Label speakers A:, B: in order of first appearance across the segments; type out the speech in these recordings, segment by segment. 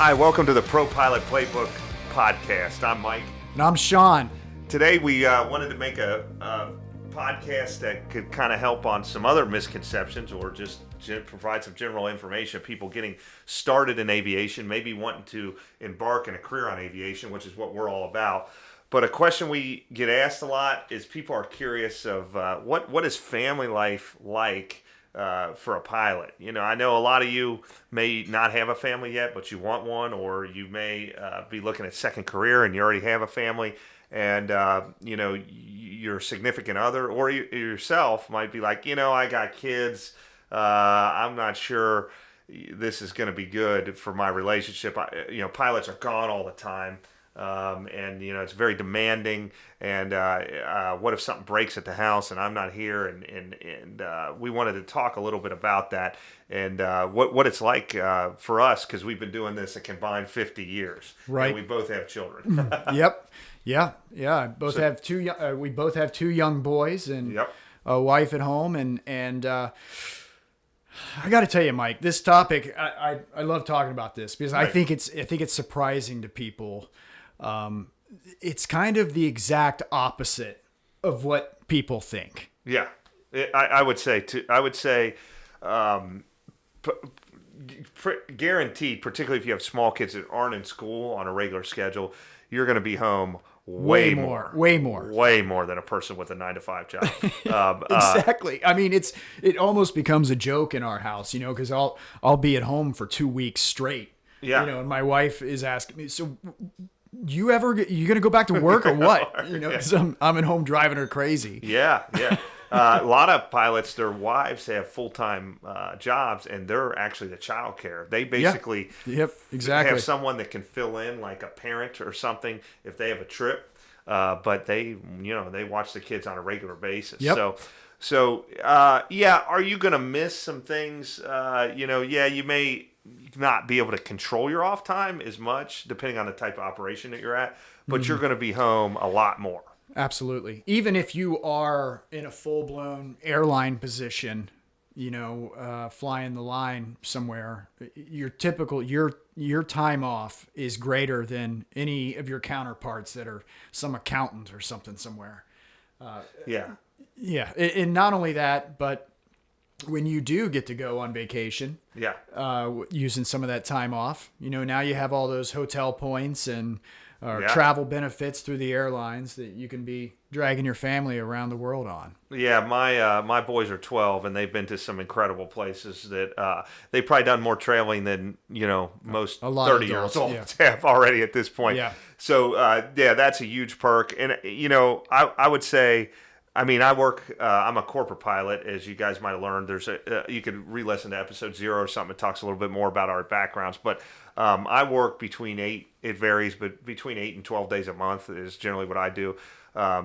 A: Hi, welcome to the Pro-Pilot Playbook podcast. I'm Mike.
B: And I'm Sean.
A: Today we wanted to make a podcast that could kind of help on some other misconceptions or just provide some general information of people getting started in aviation, maybe wanting to embark in a career on aviation, which is what we're all about. But a question we get asked a lot is people are curious of what is family life like for a pilot. You know, I know a lot of you may not have a family yet, but you want one, or you may be looking at second career and you already have a family, and your significant other or yourself might be like, I got kids. I'm not sure this is going to be good for my relationship. Pilots are gone all the time. And it's very demanding, and what if something breaks at the house and I'm not here, and we wanted to talk a little bit about that and what it's like for us, because we've been doing this a combined 50 years,
B: right?
A: And we both have children.
B: Yep. Yeah. We both have two young boys and
A: yep.
B: a wife at home, and I got to tell you, Mike, this topic, I love talking about this because
A: right.
B: I think it's surprising to people. It's kind of the exact opposite of what people think.
A: Yeah, I would say too. I would say, guaranteed, particularly if you have small kids that aren't in school on a regular schedule, you're going to be home way more than a person with a 9-to-5 job.
B: Exactly. I mean, it almost becomes a joke in our house, because I'll be at home for 2 weeks straight.
A: Yeah.
B: And my wife is asking me, so you gonna go back to work or what? Because I'm at home driving her crazy.
A: Yeah. A lot of pilots, their wives have full-time jobs, and they're actually the child care. They basically
B: exactly.
A: have someone that can fill in, like a parent or something, if they have a trip. But they watch the kids on a regular basis.
B: Yep.
A: So are you gonna miss some things? You may not be able to control your off time as much, depending on the type of operation that you're at, but you're going to be home a lot more.
B: Absolutely. Even if you are in a full-blown airline position, flying the line somewhere, your time off is greater than any of your counterparts that are some accountant or something somewhere.
A: Yeah.
B: And not only that, but when you do get to go on vacation, using some of that time off, now you have all those hotel points and travel benefits through the airlines that you can be dragging your family around the world on.
A: Yeah, my boys are 12, and they've been to some incredible places that they've probably done more traveling than most 30-year-olds have already at this point.
B: Yeah.
A: So that's a huge perk, and I would say. I mean, I work. I'm a corporate pilot, as you guys might have learned. There's you could re-listen to episode 0 or something. It talks a little bit more about our backgrounds. But I work between 8. It varies, but between 8 and 12 days a month is generally what I do.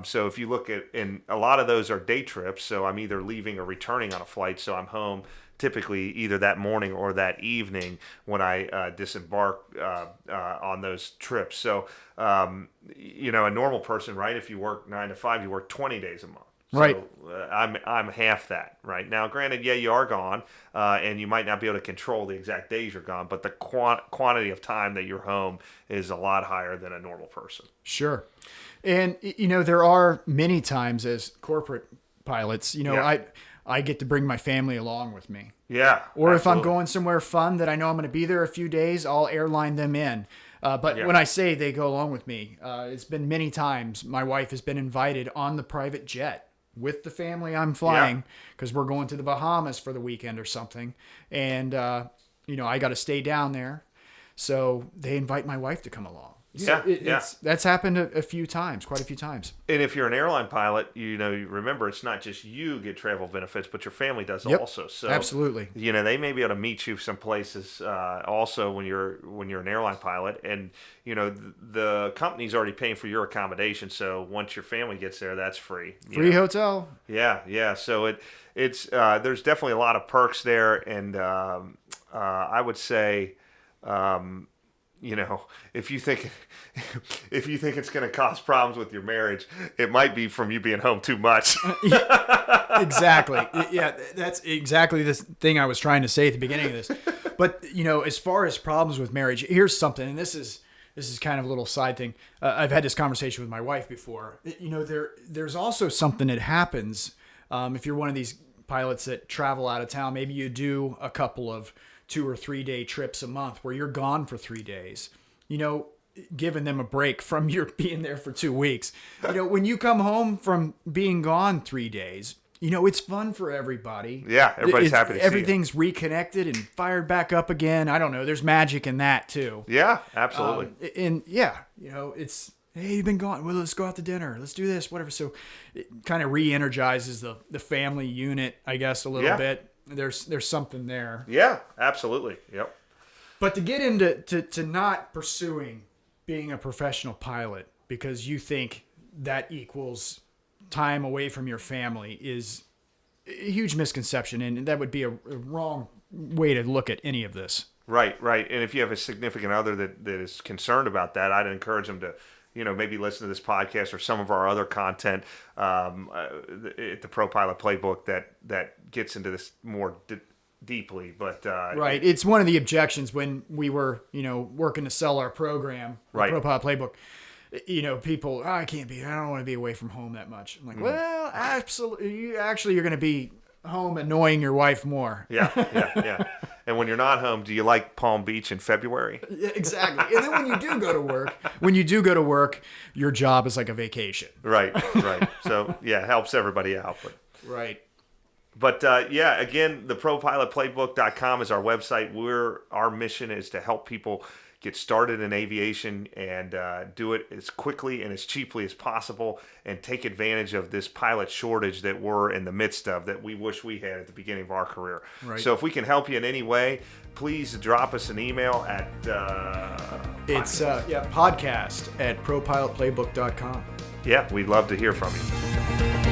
A: So if you look at, and a lot of those are day trips. So I'm either leaving or returning on a flight. So I'm home typically either that morning or that evening when I disembark on those trips. So, a normal person, right, if you work 9 to 5, you work 20 days a month. So,
B: right.
A: I'm half that right now. Granted, you are gone, and you might not be able to control the exact days you're gone, but the quantity of time that you're home is a lot higher than a normal person.
B: Sure. And, there are many times as corporate pilots, I get to bring my family along with me.
A: Yeah.
B: Or if I'm going somewhere fun that I know I'm going to be there a few days, I'll airline them in. But when I say they go along with me, it's been many times my wife has been invited on the private jet with the family I'm flying because we're going to the Bahamas for the weekend or something. And, I got to stay down there. So they invite my wife to come along. So that's happened quite a few times.
A: And if you're an airline pilot, you remember it's not just you get travel benefits, but your family does also. So
B: absolutely.
A: They may be able to meet you some places also when you're an airline pilot, and the company's already paying for your accommodation. So once your family gets there, that's free.
B: Free hotel.
A: Yeah. So it's there's definitely a lot of perks there, and I would say. If you think it's going to cause problems with your marriage, it might be from you being home too much.
B: Exactly. Yeah, that's exactly the thing I was trying to say at the beginning of this. But as far as problems with marriage, here's something, and this is kind of a little side thing. I've had this conversation with my wife before. There's also something that happens if you're one of these pilots that travel out of town. Maybe you do a couple of 2 or 3 day trips a month where you're gone for 3 days. Giving them a break from your being there for 2 weeks. When you come home from being gone 3 days, it's fun for everybody.
A: Yeah, everybody's happy to see you.
B: Everything's reconnected and fired back up again. I don't know. There's magic in that too.
A: Yeah, absolutely.
B: It's, hey, you've been gone. Well, let's go out to dinner. Let's do this, whatever. So it kind of re-energizes the family unit, I guess, a little bit. There's something there.
A: Yeah, absolutely. Yep.
B: But to get into to not pursuing being a professional pilot because you think that equals time away from your family is a huge misconception, and that would be a wrong way to look at any of this.
A: Right. And if you have a significant other that is concerned about that, I'd encourage them to, maybe listen to this podcast or some of our other content at the Pro-Pilot Playbook that gets into this more deeply. But
B: right, it's one of the objections when we were working to sell our program, the Pro-Pilot Playbook. People, I don't want to be away from home that much. I'm like, well, absolutely. You're going to be home annoying your wife more.
A: Yeah. And when you're not home, do you like Palm Beach in February?
B: Yeah, exactly. And then when you do go to work, your job is like a vacation.
A: Right. So it helps everybody out.
B: Right.
A: But again, the ProPilotPlaybook.com is our website. Our mission is to help people get started in aviation and do it as quickly and as cheaply as possible and take advantage of this pilot shortage that we're in the midst of that we wish we had at the beginning of our career. Right. So if we can help you in any way, please drop us an email at
B: podcast at ProPilotPlaybook.com.
A: Yeah, we'd love to hear from you.